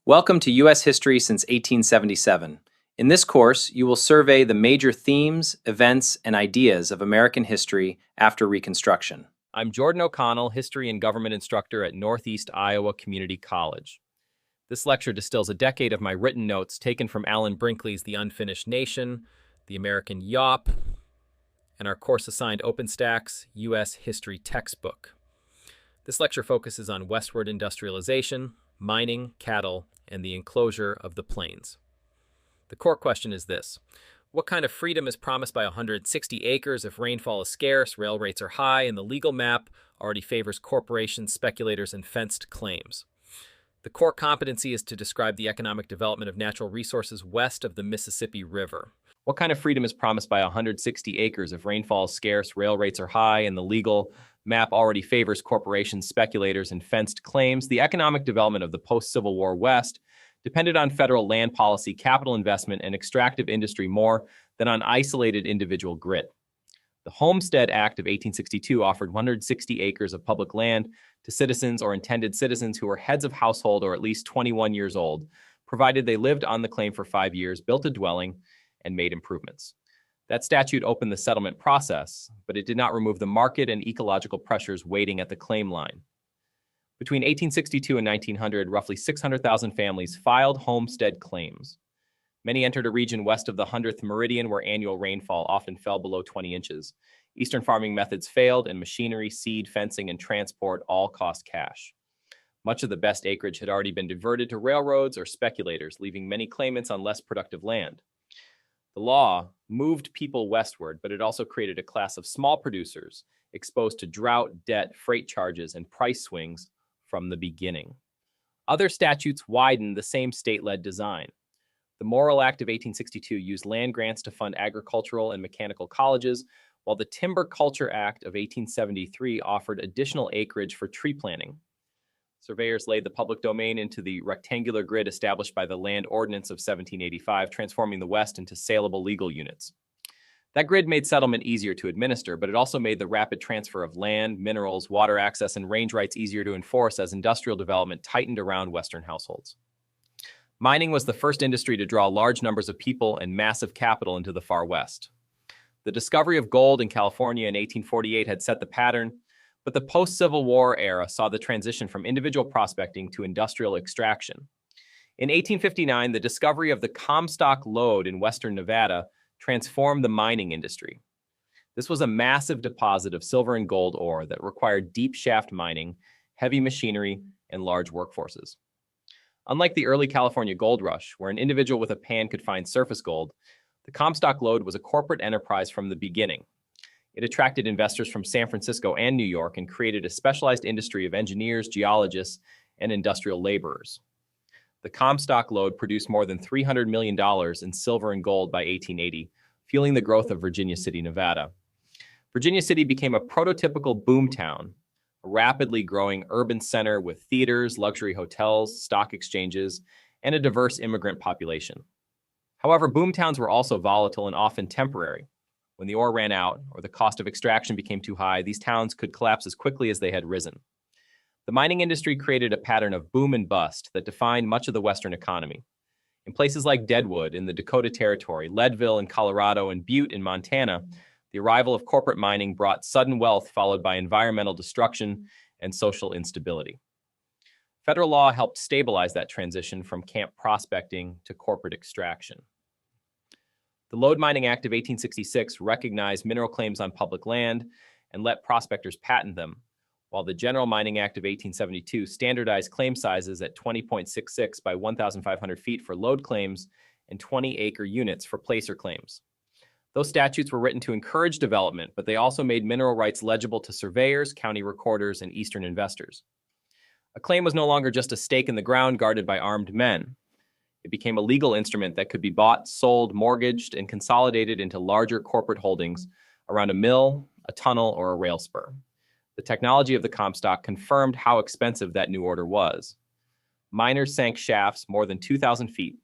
Welcome to U.S. History since 1877. In this course, you will survey the major themes, events, and ideas of American history after Reconstruction. I'm Jordan O'Connell, History and Government Instructor at Northeast Iowa Community College. This lecture distills a decade of my written notes taken from Alan Brinkley's The Unfinished Nation, The American Yawp, and our course-assigned OpenStax U.S. History textbook. This lecture focuses on westward industrialization, mining, cattle, and the enclosure of the plains. The core question is this: what kind of freedom is promised by 160 acres if rainfall is scarce, rail rates are high, and the legal map already favors corporations, speculators, and fenced claims? The core competency is to describe the economic development of natural resources west of the Mississippi River. What kind of freedom is promised by 160 acres if rainfall is scarce, rail rates are high, and the legal map already favors corporations, speculators, and fenced claims? The economic development of the post-Civil War West depended on federal land policy, capital investment, and extractive industry more than on isolated individual grit. The Homestead Act of 1862 offered 160 acres of public land to citizens or intended citizens who were heads of household or at least 21 years old, provided they lived on the claim for 5 years, built a dwelling, and made improvements. That statute opened the settlement process, but it did not remove the market and ecological pressures waiting at the claim line. Between 1862 and 1900, roughly 600,000 families filed homestead claims. Many entered a region west of the 100th meridian where annual rainfall often fell below 20 inches. Eastern farming methods failed, and machinery, seed, fencing, and transport all cost cash. Much of the best acreage had already been diverted to railroads or speculators, leaving many claimants on less productive land. The law moved people westward, but it also created a class of small producers exposed to drought, debt, freight charges, and price swings from the beginning. Other statutes widened the same state-led design. The Morrill Act of 1862 used land grants to fund agricultural and mechanical colleges, while the Timber Culture Act of 1873 offered additional acreage for tree planting. Surveyors laid the public domain into the rectangular grid established by the Land Ordinance of 1785, transforming the West into saleable legal units. That grid made settlement easier to administer, but it also made the rapid transfer of land, minerals, water access, and range rights easier to enforce as industrial development tightened around Western households. Mining was the first industry to draw large numbers of people and massive capital into the far West. The discovery of gold in California in 1848 had set the pattern, but the post-Civil War era saw the transition from individual prospecting to industrial extraction. In 1859, the discovery of the Comstock lode in western Nevada transformed the mining industry. This was a massive deposit of silver and gold ore that required deep shaft mining, heavy machinery, and large workforces. Unlike the early California gold rush, where an individual with a pan could find surface gold, the Comstock lode was a corporate enterprise from the beginning. It attracted investors from San Francisco and New York and created a specialized industry of engineers, geologists, and industrial laborers. The Comstock lode produced more than $300 million in silver and gold by 1880, fueling the growth of Virginia City, Nevada. Virginia City became a prototypical boomtown, a rapidly growing urban center with theaters, luxury hotels, stock exchanges, and a diverse immigrant population. However, boomtowns were also volatile and often temporary. When the ore ran out or the cost of extraction became too high, these towns could collapse as quickly as they had risen. The mining industry created a pattern of boom and bust that defined much of the Western economy. In places like Deadwood in the Dakota Territory, Leadville in Colorado, and Butte in Montana, the arrival of corporate mining brought sudden wealth followed by environmental destruction and social instability. Federal law helped stabilize that transition from camp prospecting to corporate extraction. The Lode Mining Act of 1866 recognized mineral claims on public land and let prospectors patent them, while the General Mining Act of 1872 standardized claim sizes at 20.66 by 1,500 feet for lode claims and 20-acre units for placer claims. Those statutes were written to encourage development, but they also made mineral rights legible to surveyors, county recorders, and Eastern investors. A claim was no longer just a stake in the ground guarded by armed men. It became a legal instrument that could be bought, sold, mortgaged, and consolidated into larger corporate holdings around a mill, a tunnel, or a rail spur. The technology of the Comstock confirmed how expensive that new order was. Miners sank shafts more than 2,000 feet,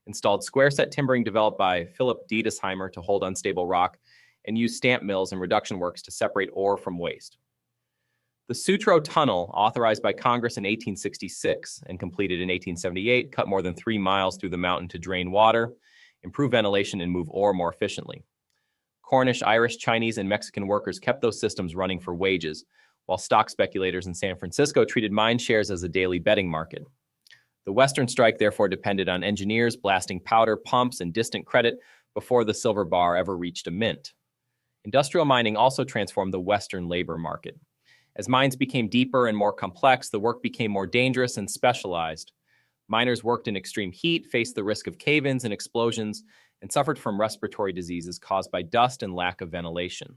installed square-set timbering developed by Philip Diedesheimer to hold unstable rock, and used stamp mills and reduction works to separate ore from waste. The Sutro Tunnel, authorized by Congress in 1866 and completed in 1878, cut more than 3 miles through the mountain to drain water, improve ventilation, and move ore more efficiently. Cornish, Irish, Chinese, and Mexican workers kept those systems running for wages, while stock speculators in San Francisco treated mine shares as a daily betting market. The Western strike therefore depended on engineers blasting powder, pumps, and distant credit before the silver bar ever reached a mint. Industrial mining also transformed the Western labor market. As mines became deeper and more complex, the work became more dangerous and specialized. Miners worked in extreme heat, faced the risk of cave-ins and explosions, and suffered from respiratory diseases caused by dust and lack of ventilation.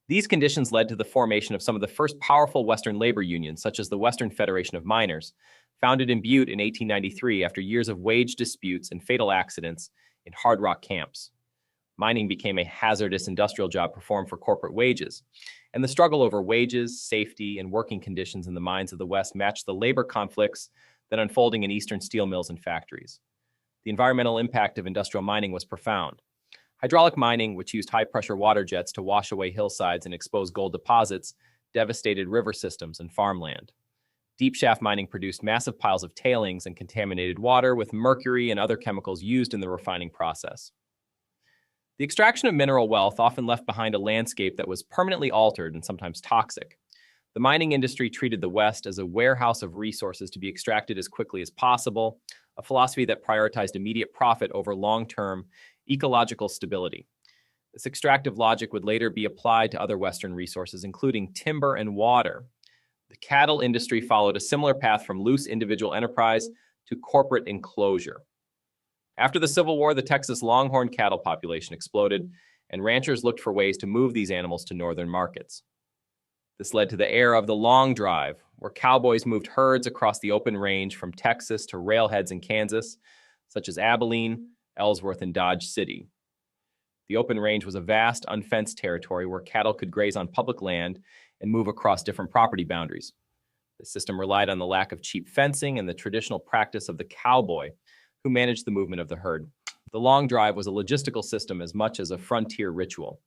These conditions led to the formation of some of the first powerful Western labor unions, such as the Western Federation of Miners, founded in Butte in 1893 after years of wage disputes and fatal accidents in hard rock camps. Mining became a hazardous industrial job performed for corporate wages, and the struggle over wages, safety, and working conditions in the mines of the West matched the labor conflicts that unfolding in eastern steel mills and factories. The environmental impact of industrial mining was profound. Hydraulic mining, which used high-pressure water jets to wash away hillsides and expose gold deposits, devastated river systems and farmland. Deep shaft mining produced massive piles of tailings and contaminated water with mercury and other chemicals used in the refining process. The extraction of mineral wealth often left behind a landscape that was permanently altered and sometimes toxic. The mining industry treated the West as a warehouse of resources to be extracted as quickly as possible, a philosophy that prioritized immediate profit over long-term ecological stability. This extractive logic would later be applied to other Western resources, including timber and water. The cattle industry followed a similar path from loose individual enterprise to corporate enclosure. After the Civil War, the Texas Longhorn cattle population exploded, and ranchers looked for ways to move these animals to northern markets. This led to the era of the long drive, where cowboys moved herds across the open range from Texas to railheads in Kansas, such as Abilene, Ellsworth, and Dodge City. The open range was a vast, unfenced territory where cattle could graze on public land and move across different property boundaries. The system relied on the lack of cheap fencing and the traditional practice of the cowboy, who managed the movement of the herd. The long drive was a logistical system as much as a frontier ritual.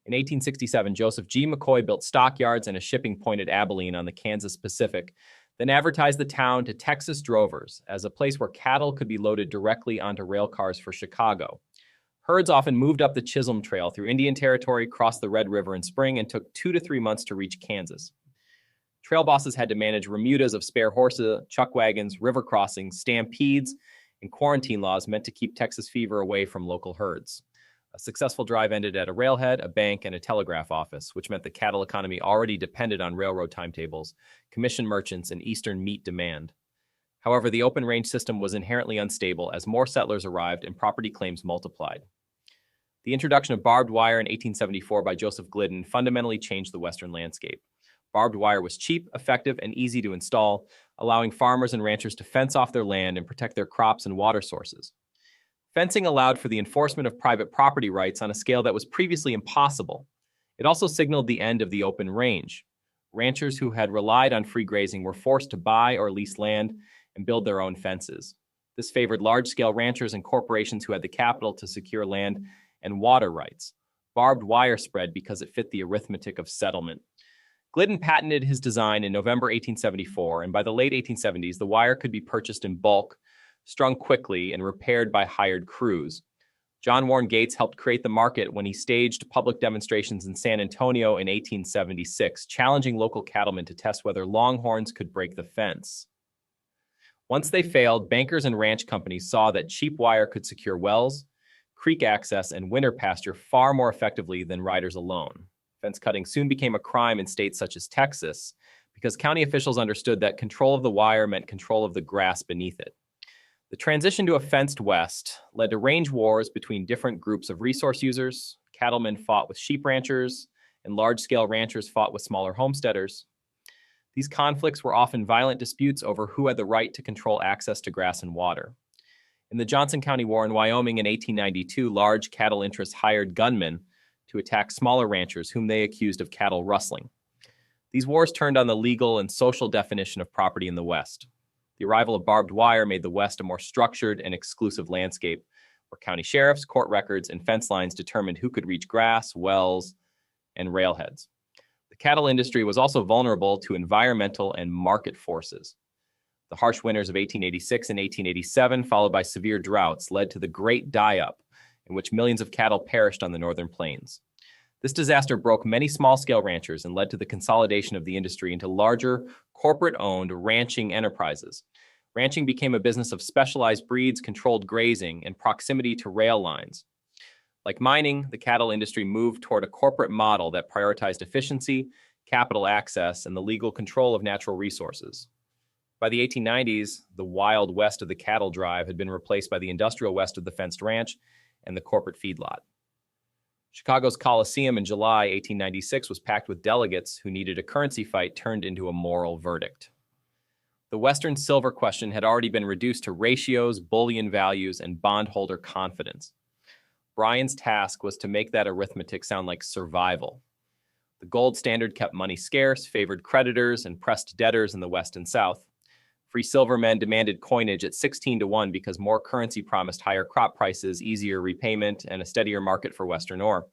In 1867, Joseph G. McCoy built stockyards and a shipping point at Abilene on the Kansas Pacific, then advertised the town to Texas drovers as a place where cattle could be loaded directly onto rail cars for Chicago. Herds often moved up the Chisholm Trail through Indian Territory, crossed the Red River in spring, and took 2 to 3 months to reach Kansas. Trail bosses had to manage remudas of spare horses, chuck wagons, river crossings, stampedes, and quarantine laws meant to keep Texas fever away from local herds. A successful drive ended at a railhead, a bank, and a telegraph office, which meant the cattle economy already depended on railroad timetables, commission merchants, and eastern meat demand. However, the open range system was inherently unstable as more settlers arrived and property claims multiplied. The introduction of barbed wire in 1874 by Joseph Glidden fundamentally changed the Western landscape. Barbed wire was cheap, effective, and easy to install, allowing farmers and ranchers to fence off their land and protect their crops and water sources. Fencing allowed for the enforcement of private property rights on a scale that was previously impossible. It also signaled the end of the open range. Ranchers who had relied on free grazing were forced to buy or lease land and build their own fences. This favored large-scale ranchers and corporations who had the capital to secure land and water rights. Barbed wire spread because it fit the arithmetic of settlement. Glidden patented his design in November 1874, and by the late 1870s, the wire could be purchased in bulk, strung quickly, and repaired by hired crews. John Warren Gates helped create the market when he staged public demonstrations in San Antonio in 1876, challenging local cattlemen to test whether longhorns could break the fence. Once they failed, bankers and ranch companies saw that cheap wire could secure wells, creek access, and winter pasture far more effectively than riders alone. Fence cutting soon became a crime in states such as Texas because county officials understood that control of the wire meant control of the grass beneath it. The transition to a fenced West led to range wars between different groups of resource users. Cattlemen fought with sheep ranchers, and large-scale ranchers fought with smaller homesteaders. These conflicts were often violent disputes over who had the right to control access to grass and water. In the Johnson County War in Wyoming in 1892, large cattle interests hired gunmen to attack smaller ranchers whom they accused of cattle rustling. These wars turned on the legal and social definition of property in the West. The arrival of barbed wire made the West a more structured and exclusive landscape, where county sheriffs, court records, and fence lines determined who could reach grass, wells, and railheads. The cattle industry was also vulnerable to environmental and market forces. The harsh winters of 1886 and 1887, followed by severe droughts, led to the Great Die-Up, in which millions of cattle perished on the northern plains. This disaster broke many small-scale ranchers and led to the consolidation of the industry into larger, corporate-owned ranching enterprises. Ranching became a business of specialized breeds, controlled grazing, and proximity to rail lines. Like mining, the cattle industry moved toward a corporate model that prioritized efficiency, capital access, and the legal control of natural resources. By the 1890s, the wild west of the cattle drive had been replaced by the industrial west of the fenced ranch and the corporate feedlot. Chicago's Coliseum in July 1896 was packed with delegates who needed a currency fight turned into a moral verdict. The Western silver question had already been reduced to ratios, bullion values, and bondholder confidence. Bryan's task was to make that arithmetic sound like survival. The gold standard kept money scarce, favored creditors, and pressed debtors in the West and South. Free silver men demanded coinage at 16-1 because more currency promised higher crop prices, easier repayment, and a steadier market for Western ore.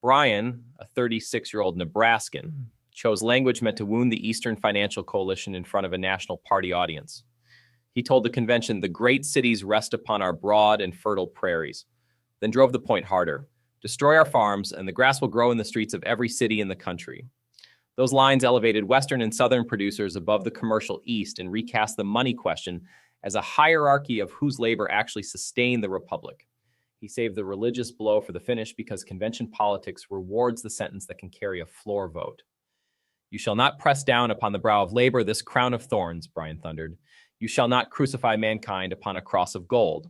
Bryan, a 36-year-old Nebraskan, chose language meant to wound the Eastern Financial Coalition in front of a National Party audience. He told the convention, "The great cities rest upon our broad and fertile prairies," then drove the point harder. "Destroy our farms, and the grass will grow in the streets of every city in the country." Those lines elevated Western and Southern producers above the commercial East and recast the money question as a hierarchy of whose labor actually sustained the republic. He saved the religious blow for the finish because convention politics rewards the sentence that can carry a floor vote. "You shall not press down upon the brow of labor this crown of thorns," Bryan thundered. "You shall not crucify mankind upon a cross of gold."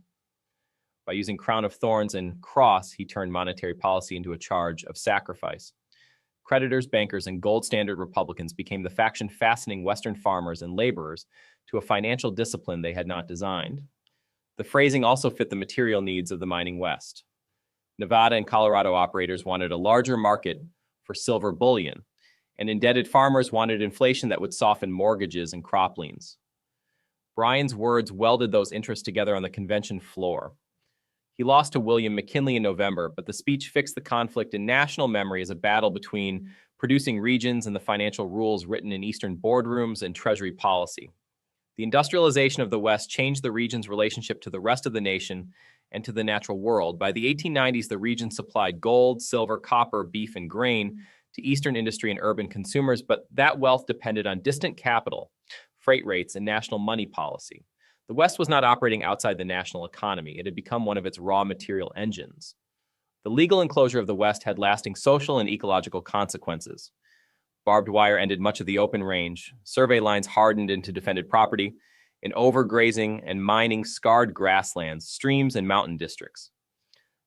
By using crown of thorns and cross, he turned monetary policy into a charge of sacrifice. Creditors, bankers, and gold standard Republicans became the faction fastening Western farmers and laborers to a financial discipline they had not designed. The phrasing also fit the material needs of the mining West. Nevada and Colorado operators wanted a larger market for silver bullion, and indebted farmers wanted inflation that would soften mortgages and crop liens. Bryan's words welded those interests together on the convention floor. He lost to William McKinley in November, but the speech fixed the conflict in national memory as a battle between producing regions and the financial rules written in Eastern boardrooms and Treasury policy. The industrialization of the West changed the region's relationship to the rest of the nation and to the natural world. By the 1890s, the region supplied gold, silver, copper, beef, and grain to Eastern industry and urban consumers, but that wealth depended on distant capital, freight rates, and national money policy. The West was not operating outside the national economy. It had become one of its raw material engines. The legal enclosure of the West had lasting social and ecological consequences. Barbed wire ended much of the open range, survey lines hardened into defended property, and overgrazing and mining scarred grasslands, streams, and mountain districts.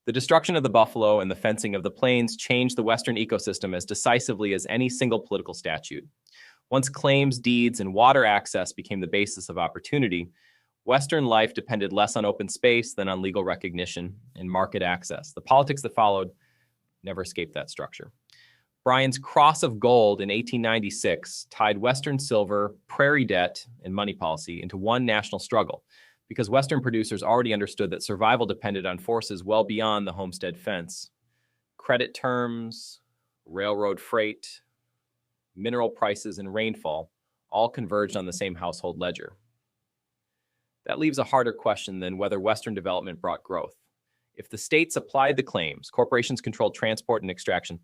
The destruction of the buffalo and the fencing of the plains changed the Western ecosystem as decisively as any single political statute. Once claims, deeds, and water access became the basis of opportunity, Western life depended less on open space than on legal recognition and market access. The politics that followed never escaped that structure. Bryan's Cross of Gold in 1896 tied Western silver, prairie debt, and money policy into one national struggle because Western producers already understood that survival depended on forces well beyond the homestead fence. Credit terms, railroad freight, mineral prices, and rainfall all converged on the same household ledger. That leaves a harder question than whether Western development brought growth. If the states applied the claims, corporations controlled transport and extraction,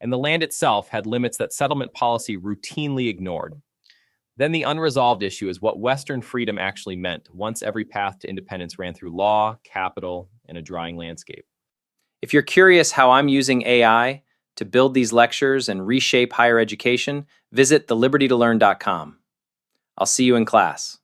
and the land itself had limits that settlement policy routinely ignored, then the unresolved issue is what Western freedom actually meant once every path to independence ran through law, capital, and a drying landscape. If you're curious how I'm using AI to build these lectures and reshape higher education, visit thelibertytolearn.com. I'll see you in class.